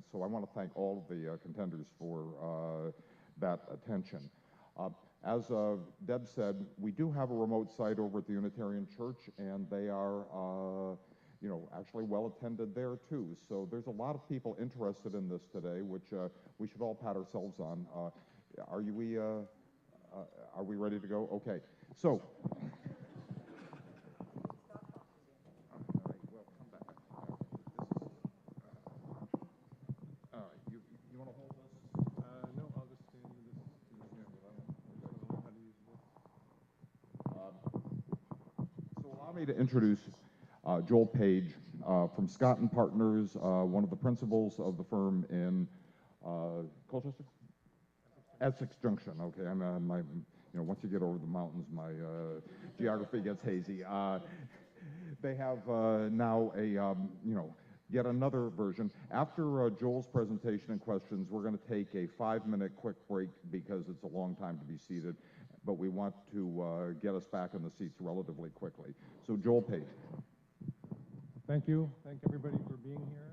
And so I want to thank all of the contenders for that attention. As Deb said, we do have a remote site over at the Unitarian Church, and they are actually well attended there too. So there's a lot of people interested in this today, which we should all pat ourselves on. Are we ready to go? Okay. So. To introduce Joel Page from Scott and Partners, one of the principals of the firm in Colchester? Essex Junction. Okay, once you get over the mountains, my geography gets hazy. They have now yet another version. After Joel's presentation and questions, we're going to take a 5-minute quick break because it's a long time to be seated, but we want to get us back in the seats relatively quickly. So Joel Page. Thank you. Thank everybody for being here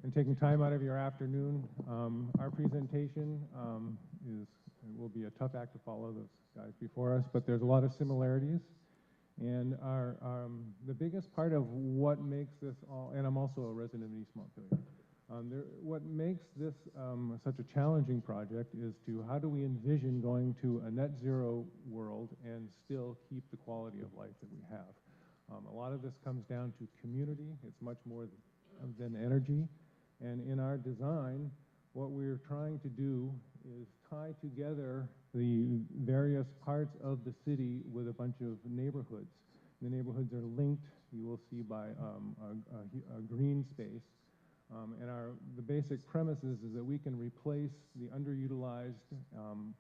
and taking time out of your afternoon. Our presentation will be a tough act to follow, those guys before us, but there's a lot of similarities. And the biggest part of what makes this all, and I'm also a resident of East Montpelier, what makes this such a challenging project is how do we envision going to a net zero world and still keep the quality of life that we have. A lot of this comes down to community. It's much more than energy. And in our design, what we're trying to do is tie together the various parts of the city with a bunch of neighborhoods. The neighborhoods are linked, you will see, by a green space. And the basic premise is that we can replace the underutilized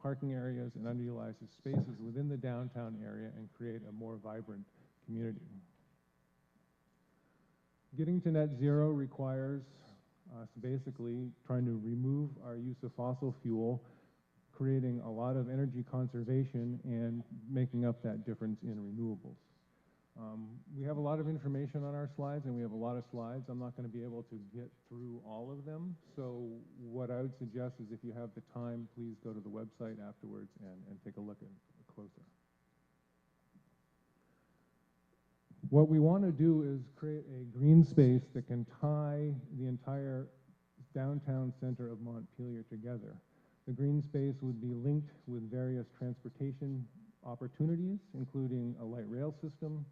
parking areas and underutilized spaces within the downtown area and create a more vibrant community. Getting to net zero requires us basically trying to remove our use of fossil fuel, creating a lot of energy conservation and making up that difference in renewables. We have a lot of information on our slides, and we have a lot of slides. I'm not going to be able to get through all of them, so what I would suggest is if you have the time, please go to the website afterwards and take a look at it closer. What we want to do is create a green space that can tie the entire downtown center of Montpelier together. The green space would be linked with various transportation opportunities, including a light rail system,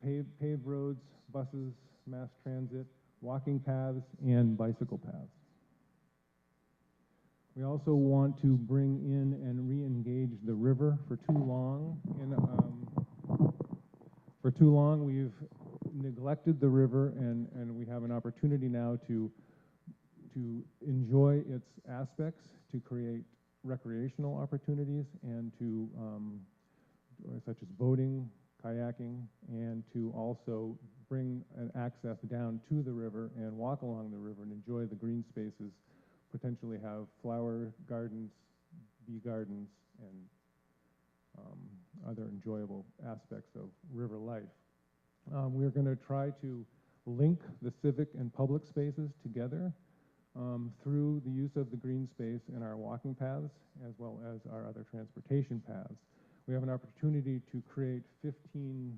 paved roads, buses, mass transit, walking paths, and bicycle paths. We also want to bring in and re-engage the river. For too long, we've neglected the river, and we have an opportunity now to enjoy its aspects, to create recreational opportunities, and such as boating, kayaking, and to also bring an access down to the river and walk along the river and enjoy the green spaces, potentially have flower gardens, bee gardens, and other enjoyable aspects of river life. We're going to try to link the civic and public spaces together through the use of the green space in our walking paths as well as our other transportation paths. We have an opportunity to create 15+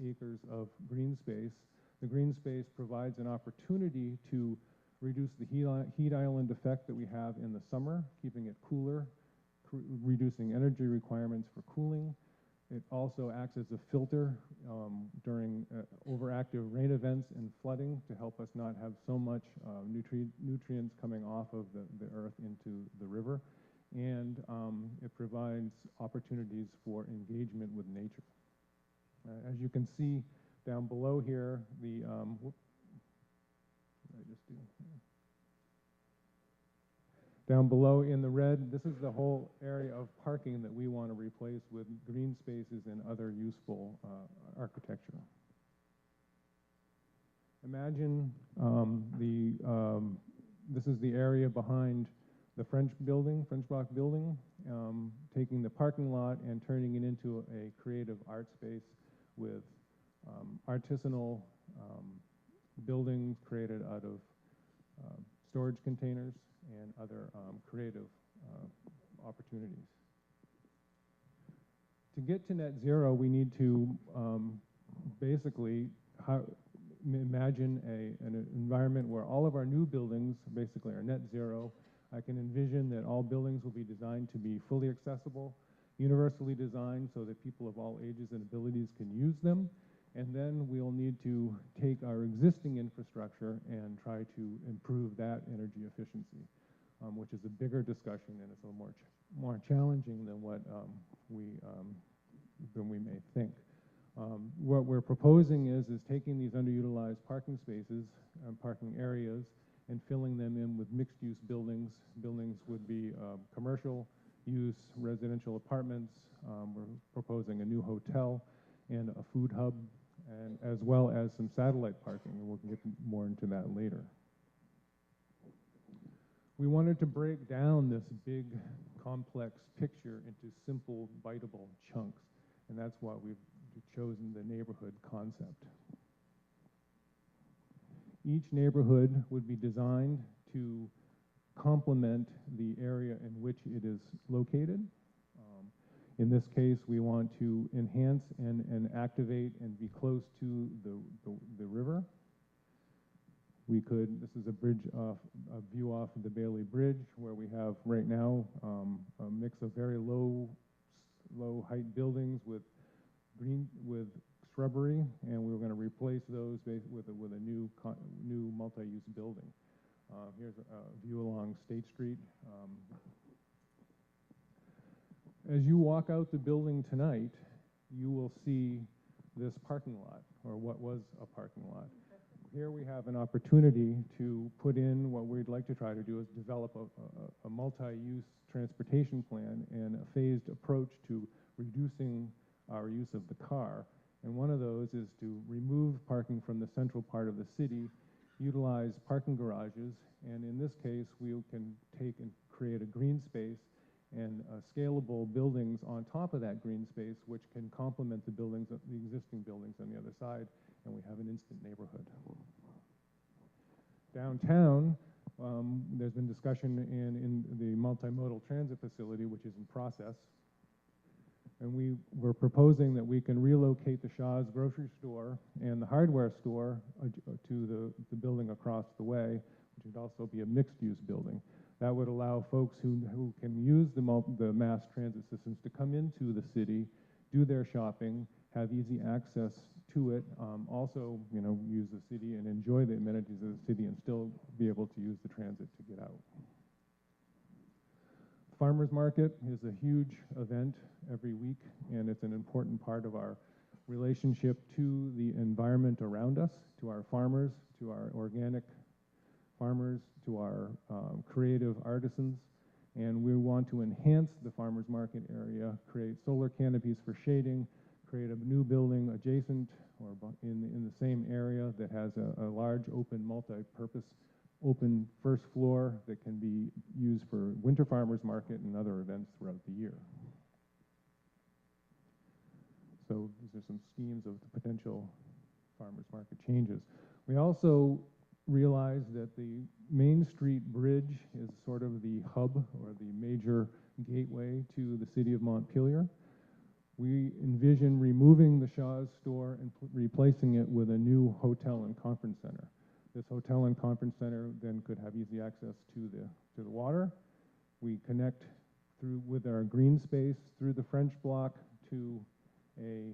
acres of green space. The green space provides an opportunity to reduce the heat island effect that we have in the summer, keeping it cooler, reducing energy requirements for cooling. It also acts as a filter during overactive rain events and flooding to help us not have so much nutrients coming off of the earth into the river. And it provides opportunities for engagement with nature. As you can see down below here, down below in the red, this is the whole area of parking that we want to replace with green spaces and other useful architecture. Imagine this is the area behind the French Block building, taking the parking lot and turning it into a creative art space with artisanal buildings created out of storage containers and other creative opportunities. To get to net zero, we need to basically imagine an environment where all of our new buildings basically are net zero. I can envision that all buildings will be designed to be fully accessible, universally designed so that people of all ages and abilities can use them. And then we'll need to take our existing infrastructure and try to improve that energy efficiency, which is a bigger discussion and it's a little more challenging than what we may think. What we're proposing is taking these underutilized parking spaces, parking areas, and filling them in with mixed-use buildings. Buildings would be commercial use, residential apartments. We're proposing a new hotel and a food hub, and as well as some satellite parking, and we'll get more into that later. We wanted to break down this big, complex picture into simple, biteable chunks, and that's why we've chosen the neighborhood concept. Each neighborhood would be designed to complement the area in which it is located. In this case, we want to enhance and activate and be close to the river. We could, this is a view off of the Bailey Bridge, where we have right now a mix of very low height buildings with shrubbery, and we were going to replace those with a new multi-use building. Here's a view along State Street. As you walk out the building tonight, you will see this parking lot, or what was a parking lot. Here we have an opportunity to put in what we'd like to try to do is develop a multi-use transportation plan and a phased approach to reducing our use of the car. And one of those is to remove parking from the central part of the city, utilize parking garages, and in this case, we can take and create a green space and scalable buildings on top of that green space, which can complement the existing buildings on the other side, and we have an instant neighborhood. Downtown, there's been discussion in the multimodal transit facility, which is in process, and we were proposing that we can relocate the Shaw's grocery store and the hardware store to the building across the way, which would also be a mixed-use building. That would allow folks who can use the mass transit systems to come into the city, do their shopping, have easy access to it, also, use the city and enjoy the amenities of the city and still be able to use the transit to get out. Farmers Market is a huge event every week, and it's an important part of our relationship to the environment around us, to our farmers, to our organic farmers, to our creative artisans, and we want to enhance the farmers market area, create solar canopies for shading, create a new building adjacent or in the same area that has a large open multi-purpose open first floor that can be used for winter farmers market and other events throughout the year. So these are some schemes of the potential farmers market changes. We also realize that the Main Street Bridge is sort of the hub or the major gateway to the city of Montpelier. We envision removing the Shaw's store and replacing it with a new hotel and conference center. This hotel and conference center then could have easy access to the water. We connect with our green space through the French Block to a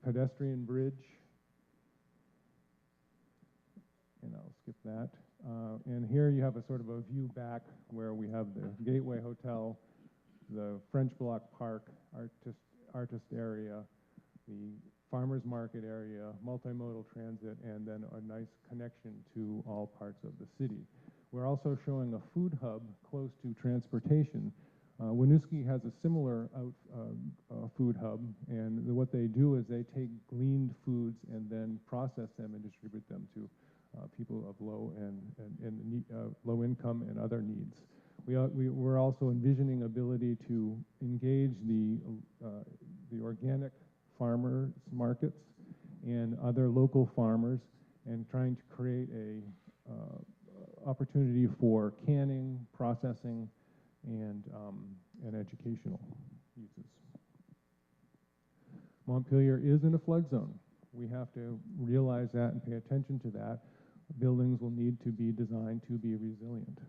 pedestrian bridge. And I'll skip that. And here you have a sort of a view back where we have the Gateway Hotel, the French Block Park, artist area, the farmers market area, multimodal transit, and then a nice connection to all parts of the city. We're also showing a food hub close to transportation. Winooski has a similar food hub, and what they do is they take gleaned foods and then process them and distribute them to people of low income and other needs. We're also envisioning ability to engage the organic farmers markets and other local farmers and trying to create a opportunity for canning, processing, and educational uses. Montpelier is in a flood zone. We have to realize that and pay attention to that. Buildings will need to be designed to be resilient.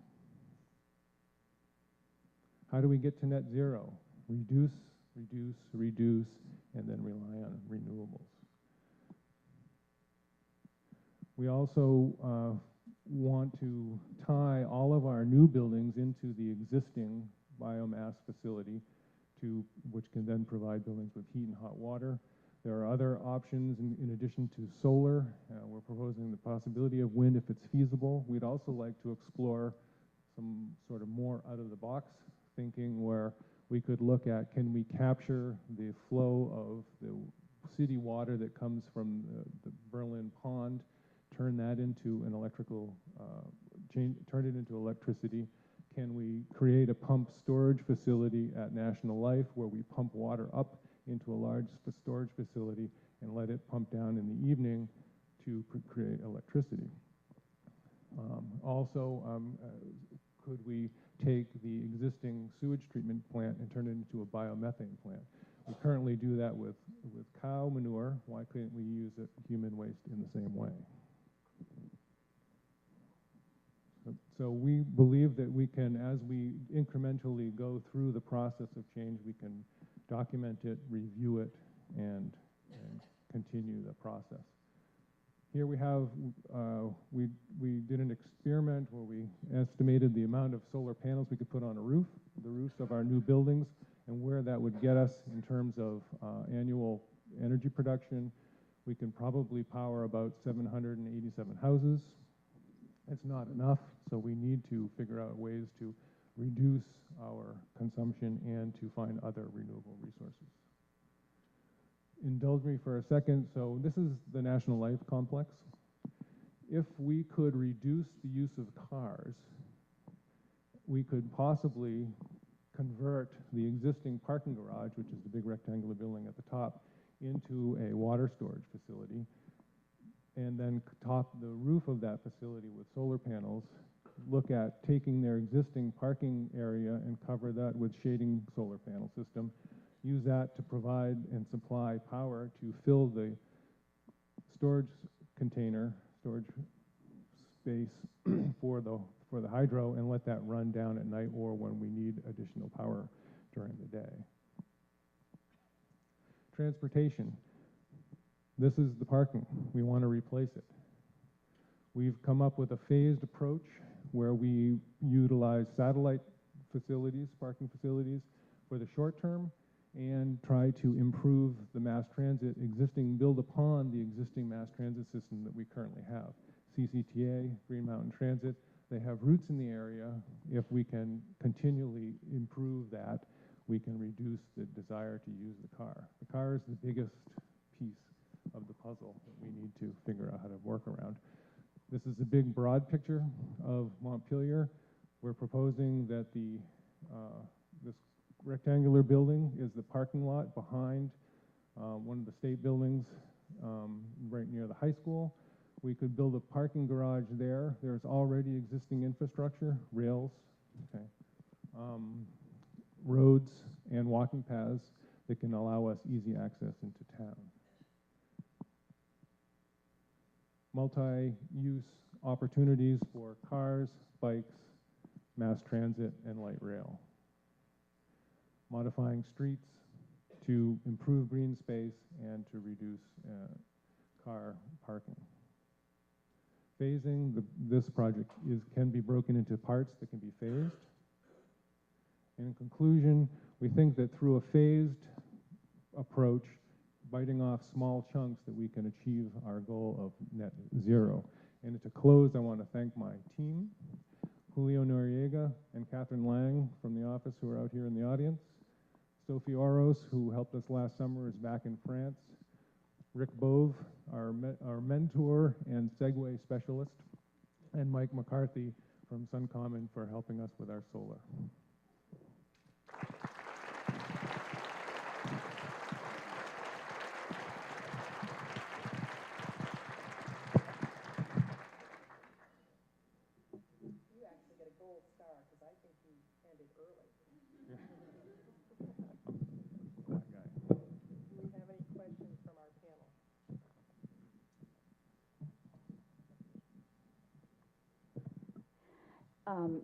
How do we get to net zero? Reduce, reduce, reduce, and then rely on renewables. We also want to tie all of our new buildings into the existing biomass facility, which can then provide buildings with heat and hot water. There are other options in addition to solar. We're proposing the possibility of wind if it's feasible. We'd also like to explore some sort of more out-of-the-box thinking where we could look at, can we capture the flow of the city water that comes from the Berlin Pond, turn that into an electrical, turn it into electricity? Can we create a pump storage facility at National Life where we pump water up into a large storage facility and let it pump down in the evening to create electricity? Could we take the existing sewage treatment plant and turn it into a biomethane plant? We currently do that with cow manure. Why couldn't we use human waste in the same way? So we believe that we can, as we incrementally go through the process of change, we can document it, review it, and continue the process. Here we have, we did an experiment where we estimated the amount of solar panels we could put on the roofs of our new buildings, and where that would get us in terms of annual energy production. We can probably power about 787 houses. It's not enough, so we need to figure out ways to reduce our consumption and to find other renewable resources. Indulge me for a second. So this is the National Life Complex. If we could reduce the use of cars, we could possibly convert the existing parking garage, which is the big rectangular building at the top, into a water storage facility, and then top the roof of that facility with solar panels, look at taking their existing parking area and cover that with shading solar panel system, use that to provide and supply power to fill the storage container, storage space for the hydro, and let that run down at night or when we need additional power during the day. Transportation. This is the parking. We want to replace it. We've come up with a phased approach where we utilize satellite facilities, parking facilities, for the short term, and try to improve the mass transit build upon the existing mass transit system that we currently have. CCTA, Green Mountain Transit, they have roots in the area. If we can continually improve that, we can reduce the desire to use the car. The car is the biggest piece of the puzzle that we need to figure out how to work around. This is a big, broad picture of Montpelier. We're proposing that this rectangular building is the parking lot behind one of the state buildings right near the high school. We could build a parking garage there. There's already existing infrastructure, rails, okay, roads, and walking paths that can allow us easy access into town. Multi-use opportunities for cars, bikes, mass transit, and light rail. Modifying streets to improve green space and to reduce car parking. Phasing, this project can be broken into parts that can be phased. And in conclusion, we think that through a phased approach, biting off small chunks, that we can achieve our goal of net zero. And to close, I want to thank my team, Julio Noriega and Catherine Lang from the office, who are out here in the audience. Sophie Oros, who helped us last summer, is back in France. Rick Bove, our mentor and Segway specialist. And Mike McCarthy from SunCommon for helping us with our solar.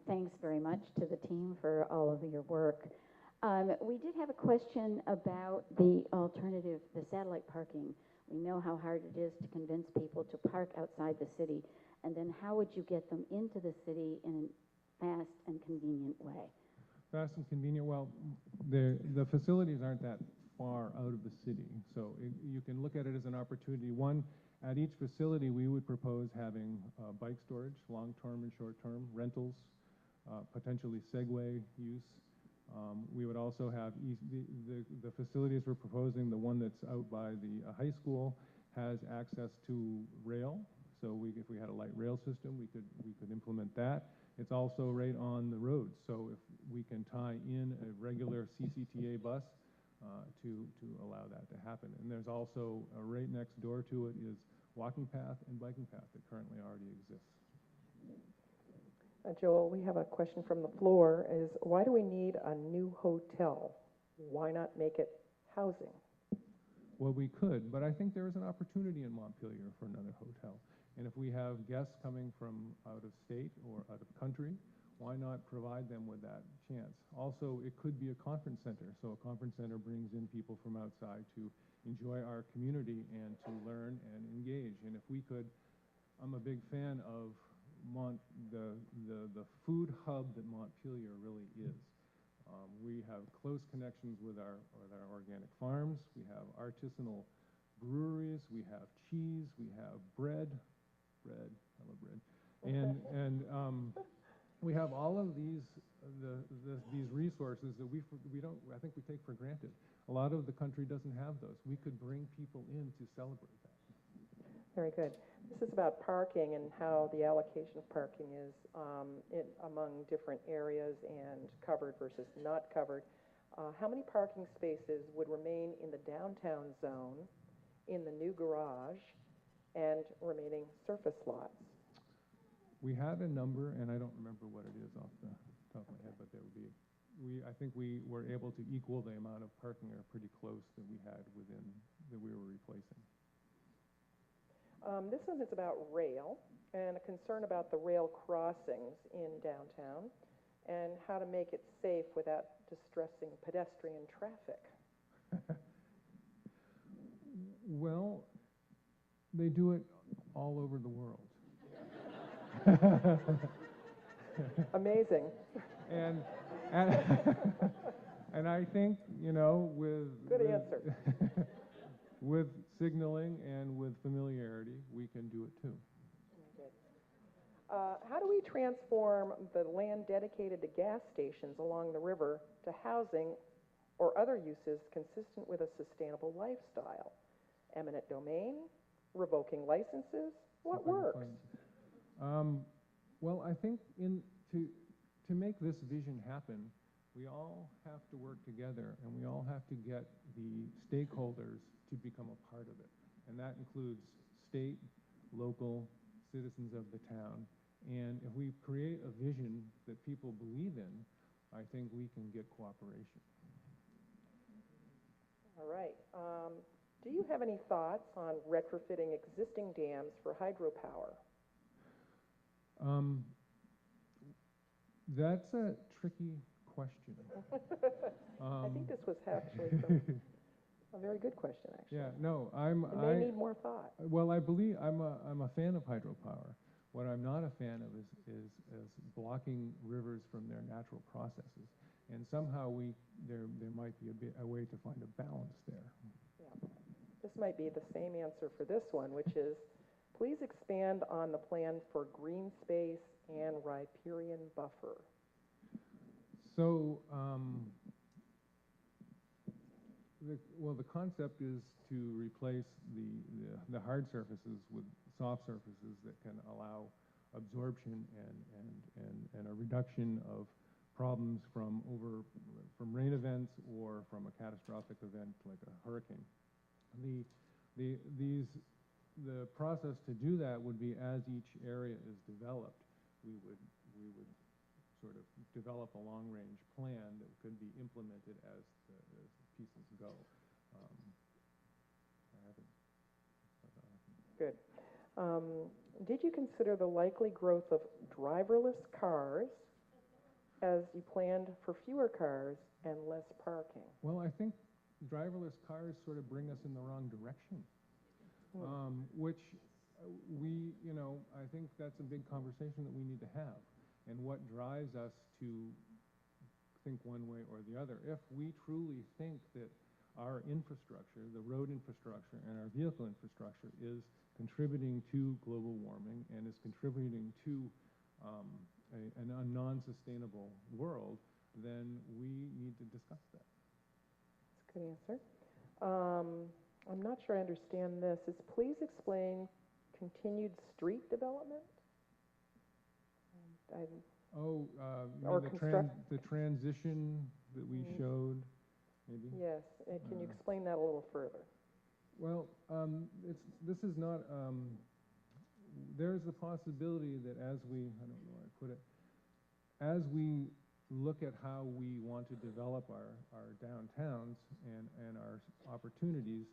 Thanks very much to the team for all of your work. We did have a question about the alternative, the satellite parking. We know how hard it is to convince people to park outside the city, and then how would you get them into the city in a fast and convenient way? Fast and convenient, well, the facilities aren't that far out of the city, so you can look at it as an opportunity. One, at each facility, we would propose having bike storage, long-term and short-term, rentals, potentially Segway use. We would also have, the facilities we're proposing, the one that's out by the high school has access to rail, so if we had a light rail system, we could implement that. It's also right on the road, so if we can tie in a regular CCTA bus to allow that to happen. And there's also, right next door to it is walking path and biking path that currently already exists. Joel, we have a question from the floor, is why do we need a new hotel? Why not make it housing? Well, we could, but I think there is an opportunity in Montpelier for another hotel. And if we have guests coming from out of state or out of country, why not provide them with that chance? Also, it could be a conference center. So a conference center brings in people from outside to enjoy our community and to learn and engage. And if we could, I'm a big fan of the food hub that Montpelier really is. We have close connections with our organic farms. We have artisanal breweries. We have cheese. We have bread. I love bread. And we have all of these resources that we don't, I think we take for granted. A lot of the country doesn't have those. We could bring people in to celebrate that. Very good. This is about parking and how the allocation of parking is among different areas and covered versus not covered. How many parking spaces would remain in the downtown zone, in the new garage, and remaining surface lots? We had a number, and I don't remember what it is off the top of my head, but there would be, I think we were able to equal the amount of parking, or pretty close, that we had within, that we were replacing. This one is about rail, and a concern about the rail crossings in downtown, and how to make it safe without distressing pedestrian traffic. Well, they do it all over the world. Amazing. And I think, you know, with Good answer. with signaling and with familiarity, we can do it too. How do we transform the land dedicated to gas stations along the river to housing or other uses consistent with a sustainable lifestyle? Eminent domain? Revoking licenses? What works? Well, I think to make this vision happen, we all have to work together, and we all have to get the stakeholders to become a part of it. And that includes state, local, citizens of the town. And if we create a vision that people believe in, I think we can get cooperation. All right. Do you have any thoughts on retrofitting existing dams for hydropower? That's a tricky question. I think this was actually a very good question, actually. Yeah, no, It may need more thought. Well, I believe I'm a fan of hydropower. What I'm not a fan of is blocking rivers from their natural processes. And somehow there might be a way to find a balance there. Yeah. This might be the same answer for this one, which is, please expand on the plan for green space and riparian buffer. So, the concept is to replace the hard surfaces with soft surfaces that can allow absorption and a reduction of problems from rain events or from a catastrophic event like a hurricane. The process to do that would be, as each area is developed, we would sort of develop a long-range plan that could be implemented as the pieces go. Good. Did you consider the likely growth of driverless cars as you planned for fewer cars and less parking? Well, I think driverless cars sort of bring us in the wrong direction, which I think that's a big conversation that we need to have. And what drives us to think one way or the other? If we truly think that our infrastructure, the road infrastructure and our vehicle infrastructure is contributing to global warming and is contributing to a non-sustainable world, then we need to discuss that. That's a good answer. I'm not sure I understand this. Please explain continued street development? You Or mean construct- the transition that we showed, maybe? Yes, can you explain that a little further? Well, this is not, there's the possibility that as we, I don't know how to put it, as we look at how we want to develop our downtowns and our opportunities,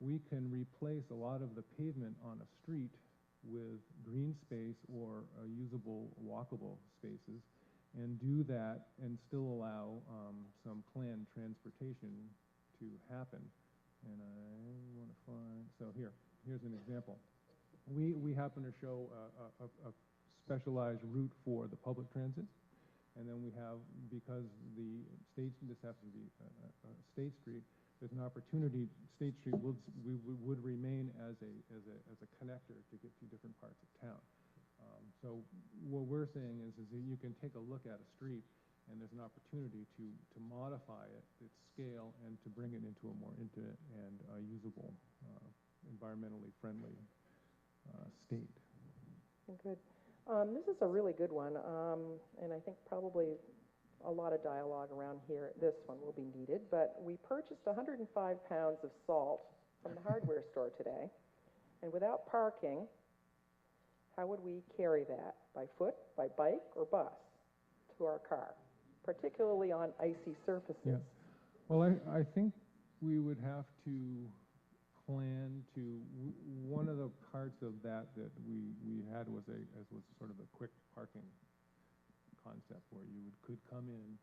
we can replace a lot of the pavement on a street with green space or usable walkable spaces, and do that and still allow some planned transportation to happen. And I want to find, so here's an example. We happen to show a specialized route for the public transit, and then we have, because this has to be State Street, there's an opportunity. State Street would remain as a connector to get to different parts of town. So what we're saying is that you can take a look at a street, and there's an opportunity to modify it, its scale, and to bring it into a more intimate and usable, environmentally friendly state. Good. This is a really good one, and I think probably a lot of dialogue around here. This one will be needed, but we purchased 105 pounds of salt from the hardware store today, and without parking, how would we carry that? By foot, by bike, or bus to our car, particularly on icy surfaces? Yeah. Well, I think we would have to plan to, one of the parts of that we had was sort of a quick parking concept where you could come in,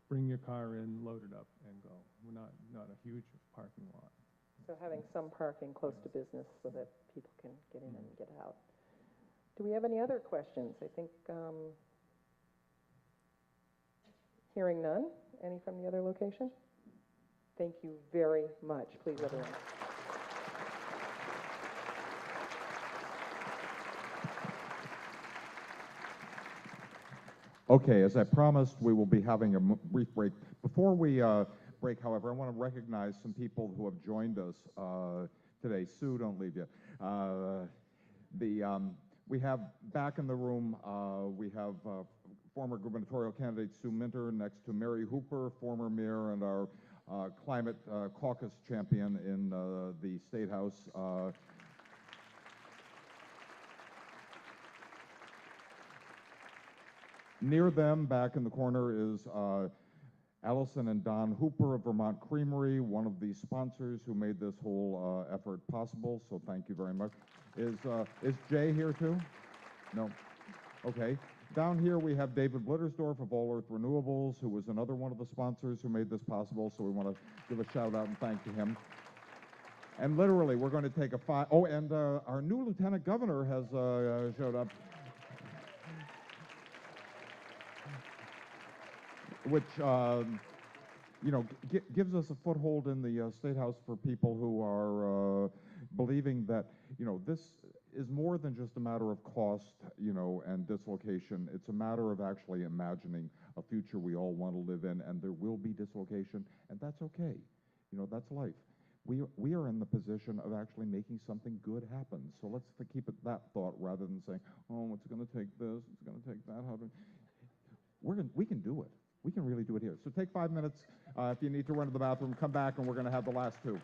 bring your car in, load it up, and go. We're not a huge parking lot. So having some parking close to business so that people can get in and get out. Do we have any other questions? I think, hearing none. Any from the other location? Thank you very much. Please, everyone. Okay, as I promised, we will be having a brief break. Before we break, however, I want to recognize some people who have joined us today. Sue, don't leave yet. We have back in the room, we have former gubernatorial candidate Sue Minter next to Mary Hooper, former mayor, and our climate caucus champion in the State House. Near them, back in the corner, is Allison and Don Hooper of Vermont Creamery, one of the sponsors who made this whole effort possible, so thank you very much. Is Jay here too? No? Okay. Down here we have David Blittersdorf of All Earth Renewables, who was another one of the sponsors who made this possible, so we want to give a shout out and thank to him. And literally, we're going to take and our new Lieutenant Governor has showed up, which gives us a foothold in the State House for people who are believing that this is more than just a matter of cost, and dislocation. It's a matter of actually imagining a future we all want to live in, and there will be dislocation, and that's okay. That's life. We are in the position of actually making something good happen. So let's keep it that thought rather than saying, oh, it's going to take this, it's going to take that. We can do it. We can really do it here. So take 5 minutes. If you need to run to the bathroom, come back, and we're going to have the last two.